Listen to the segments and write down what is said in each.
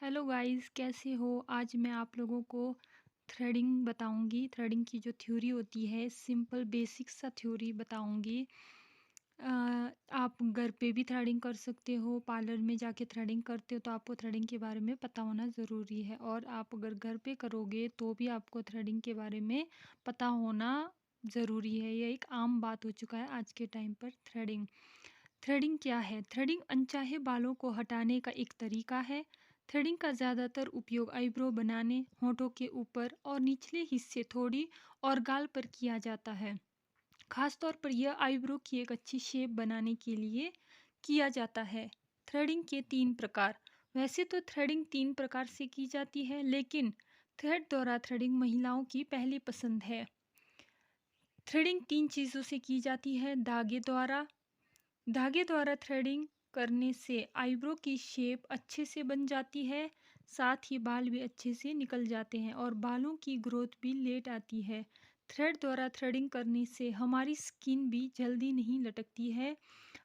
Hello guys, कैसे हो? आज मैं आप लोगों को थ्रेडिंग बताऊंगी। थ्रेडिंग की जो थ्योरी होती है, सिंपल बेसिक सा थ्योरी बताऊंगी। अ, आप घर पे भी थ्रेडिंग कर सकते हो। पार्लर में जाके थ्रेडिंग करते हो तो आपको थ्रेडिंग के बारे में पता होना ज़रूरी है, और आप अगर घर पे करोगे तो भी आपको थ्रेडिंग के बारे में पता होना ज़रूरी है। ये एक आम बात हो चुका है आज के टाइम पर। थ्रेडिंग थ्रेडिंग क्या है? थ्रेडिंग अनचाहे बालों को हटाने का एक तरीका है। थ्रेडिंग का ज़्यादातर उपयोग आईब्रो बनाने, होठों के ऊपर और निचले हिस्से थोड़ी और गाल पर किया जाता है। खास तौर पर यह आईब्रो की एक अच्छी शेप बनाने के लिए किया जाता है। थ्रेडिंग के 3 प्रकार। वैसे तो थ्रेडिंग 3 प्रकार से की जाती है, लेकिन थ्रेड द्वारा थ्रेडिंग महिलाओं की पहली पसंद है। थ्रेडिंग 3 चीज़ों से की जाती है। धागे द्वारा थ्रेडिंग करने से आईब्रो की शेप अच्छे से बन जाती है, साथ ही बाल भी अच्छे से निकल जाते हैं और बालों की ग्रोथ भी लेट आती है। थ्रेड द्वारा थ्रेडिंग करने से हमारी स्किन भी जल्दी नहीं लटकती है।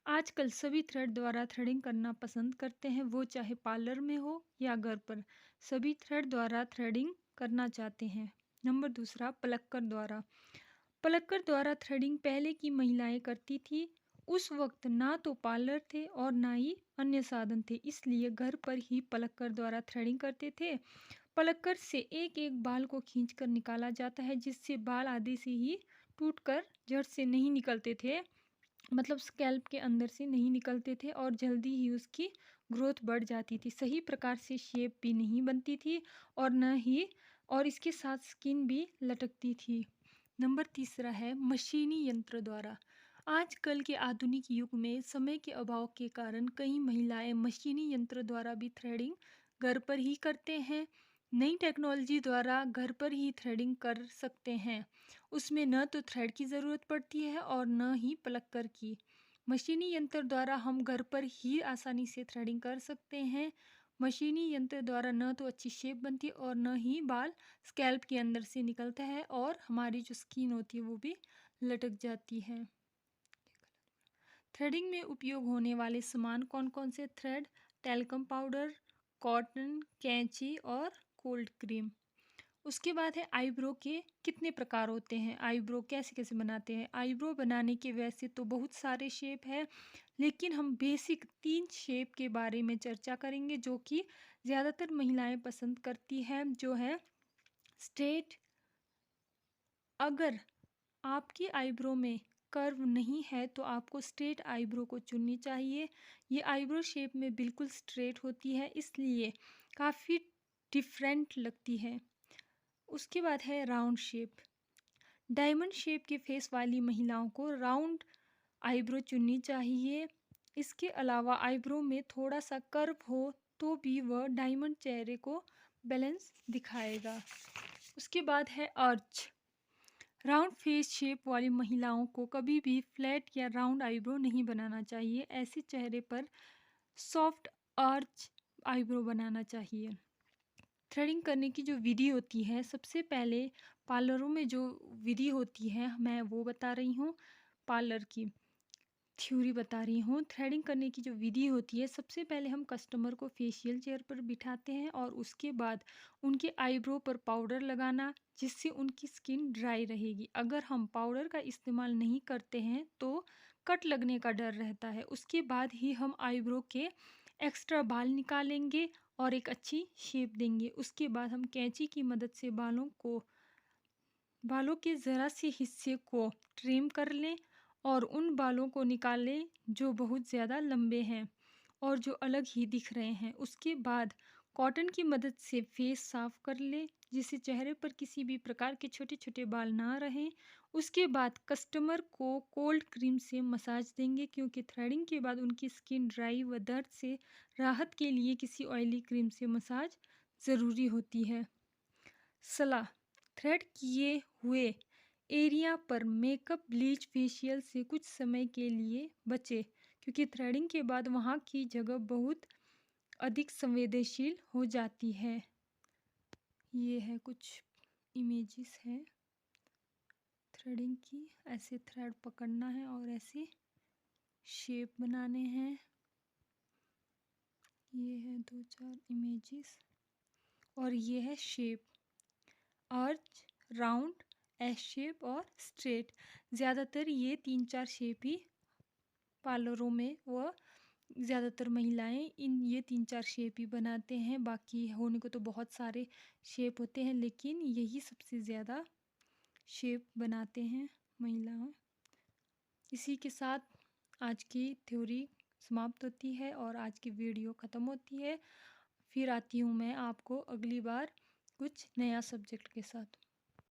आजकल सभी थ्रेड द्वारा थ्रेडिंग करना पसंद करते हैं, वो चाहे पार्लर में हो या घर पर। सभी थ्रेड द्वारा थ्रेडिंग करना चाहते हैं। नंबर दूसरा, पलक्कर द्वारा थ्रेडिंग पहले की महिलाएं करती थी। उस वक्त ना तो पार्लर थे और ना ही अन्य साधन थे, इसलिए घर पर ही पलक्कर द्वारा थ्रेडिंग करते थे। पलक्कर से एक एक बाल को खींचकर निकाला जाता है, जिससे बाल आधे से ही टूटकर जड़ से नहीं निकलते थे, मतलब स्कैल्प के अंदर से नहीं निकलते थे, और जल्दी ही उसकी ग्रोथ बढ़ जाती थी। सही प्रकार से शेप भी नहीं बनती थी, और न ही और इसके साथ स्किन भी लटकती थी। नंबर तीसरा है मशीनी यंत्र द्वारा। आजकल के आधुनिक युग में समय के अभाव के कारण कई महिलाएं मशीनी यंत्र द्वारा भी थ्रेडिंग घर पर ही करते हैं। नई टेक्नोलॉजी द्वारा घर पर ही थ्रेडिंग कर सकते हैं। उसमें न तो थ्रेड की ज़रूरत पड़ती है और न ही पलक्कर की। मशीनी यंत्र द्वारा हम घर पर ही आसानी से थ्रेडिंग कर सकते हैं। मशीनी यंत्र द्वारा न तो अच्छी शेप बनती है और न ही बाल स्कैल्प के अंदर से निकलता है, और हमारी जो स्किन होती है वो भी लटक जाती है। थ्रेडिंग में उपयोग होने वाले सामान कौन कौन से? थ्रेड, टैल्कम पाउडर, कॉटन, कैंची और कोल्ड क्रीम। उसके बाद है आईब्रो के कितने प्रकार होते हैं, आईब्रो कैसे कैसे बनाते हैं। आईब्रो बनाने के वैसे तो बहुत सारे शेप है, लेकिन हम बेसिक 3 शेप के बारे में चर्चा करेंगे जो कि ज़्यादातर महिलाएं पसंद करती हैं, जो है स्ट्रेट। अगर आपकी आईब्रो में कर्व नहीं है तो आपको स्ट्रेट आईब्रो को चुननी चाहिए। ये आईब्रो शेप में बिल्कुल स्ट्रेट होती है, इसलिए काफ़ी डिफरेंट लगती है। उसके बाद है राउंड शेप। डायमंड शेप के फेस वाली महिलाओं को राउंड आईब्रो चुननी चाहिए। इसके अलावा आईब्रो में थोड़ा सा कर्व हो तो भी वह डायमंड चेहरे को बैलेंस दिखाएगा। उसके बाद है आर्च। राउंड फेस शेप वाली महिलाओं को कभी भी फ्लैट या राउंड आईब्रो नहीं बनाना चाहिए। ऐसे चेहरे पर सॉफ्ट आर्च आईब्रो बनाना चाहिए। थ्रेडिंग करने की जो विधि होती है, सबसे पहले पार्लरों में जो विधि होती है मैं वो बता रही हूँ, पार्लर की थ्योरी बता रही हूँ। थ्रेडिंग करने की जो विधि होती है, सबसे पहले हम कस्टमर को फेशियल चेयर पर बिठाते हैं और उसके बाद उनके आईब्रो पर पाउडर लगाना, जिससे उनकी स्किन ड्राई रहेगी। अगर हम पाउडर का इस्तेमाल नहीं करते हैं तो कट लगने का डर रहता है। उसके बाद ही हम आईब्रो के एक्स्ट्रा बाल निकालेंगे और एक अच्छी शेप देंगे। उसके बाद हम कैंची की मदद से बालों के ज़रा से हिस्से को ट्रिम कर लें और उन बालों को निकाल लें जो बहुत ज़्यादा लंबे हैं और जो अलग ही दिख रहे हैं। उसके बाद कॉटन की मदद से फेस साफ कर लें, जिससे चेहरे पर किसी भी प्रकार के छोटे छोटे बाल ना रहें। उसके बाद कस्टमर को कोल्ड क्रीम से मसाज देंगे, क्योंकि थ्रेडिंग के बाद उनकी स्किन ड्राई व दर्द से राहत के लिए किसी ऑयली क्रीम से मसाज ज़रूरी होती है। सलाह: थ्रेड किए हुए एरिया पर मेकअप, ब्लीच, फेशियल से कुछ समय के लिए बचें, क्योंकि थ्रेडिंग के बाद वहाँ की जगह बहुत अधिक संवेदनशील हो जाती है। ये है कुछ इमेजेस है थ्रेडिंग की। ऐसे थ्रेड पकड़ना है और ऐसे शेप बनाने हैं। ये है 2-4 इमेजेस और ये है shape, arch, round, S shape और स्ट्रेट। ज़्यादातर ये 3-4 शेप ही पार्लरों में व ज़्यादातर महिलाएं इन ये 3-4 शेप ही बनाते हैं। बाकी होने को तो बहुत सारे शेप होते हैं, लेकिन यही सबसे ज़्यादा शेप बनाते हैं महिलाएं। इसी के साथ आज की थ्योरी समाप्त होती है और आज की वीडियो ख़त्म होती है। फिर आती हूँ मैं आपको अगली बार कुछ नया सब्जेक्ट के साथ।